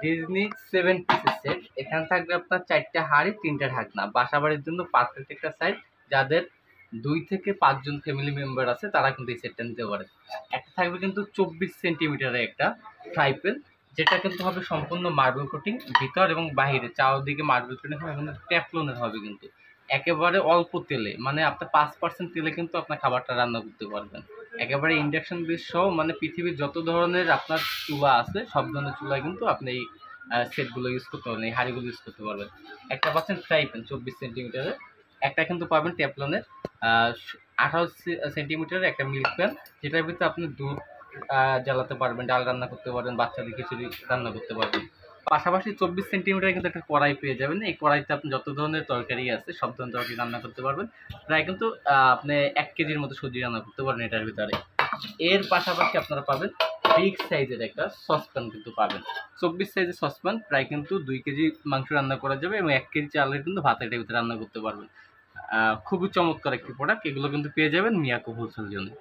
Disney 7 পিসের set. এখানে থাকবে আপনার 4টা হাঁড়ি, 3টা ঢাকনা। বাসাবাড়ির জন্য পারফেক্ট একটা সাইজ। যাদের 2 থেকে 5 জন ফ্যামিলি মেম্বার আছে তারা কিন্তু এই সেটটা নিতে পারে। একটা থাকবে কিন্তু 24 সেন্টিমিটারের একটা ফ্রাই প্যান, যেটা কিন্তু হবে সম্পূর্ণ মার্বেল কোটিং, ভিতর এবং বাহিরে চারদিকে মার্বেল কোটিং হবে, এবং টেফলনের হবে কিন্তু। একেবারে অল্প তেলে, মানে আপনার 5% তেলে কিন্তু আপনার খাবারটা রান্না করতে পারবেন। একেবারে ইন্ডাকশন বেস সহ, মানে পৃথিবীর যত ধরনের আপনার চুলা আছে সব ধরনের চুলায় কিন্তু আপনি এই সেটগুলো ইউজ করতে পারবেন, এই হাঁড়িগুলো ইউজ করতে পারবেন। একটা পাচ্ছেন ফ্রাই প্যান 24 সেন্টিমিটারের, একটা কিন্তু পাবেন টেফলনের 18 সেন্টিমিটারের একটা মিল্ক প্যান, যেটার ভিতরে আপনি দুধ জ্বালাতে পারবেন, ডাল রান্না করতে পারবেন, বাচ্চাদের খিচুড়ি রান্না করতে পারবেন। পাশাপাশি 24 সেন্টিমিটার কিন্তু একটা কড়াই পেয়ে যাবেন। এই কড়াইতে আপনি যত ধরনের তরকারি আছে সব ধরনের তরকারি রান্না করতে পারবেন। প্রায় কিন্তু আপনি 1 কেজির মতো সবজি রান্না করতে পারবেন এটার ভিতরে। এর পাশাপাশি আপনারা পাবেন বিগ সাইজের একটা সসপ্যান কিন্তু পাবেন। 24 সাইজের সসপ্যান, প্রায় কিন্তু 2 কেজি মাংস রান্না করা যাবে, এবং 1 কেজি চালের কিন্তু ভাত এটার ভিতরে রান্না করতে পারবেন। খুবই চমৎকার একটি প্রোডাক্ট। এগুলো কিন্তু পেয়ে যাবেন মিয়াকো হোলসেল জোনে।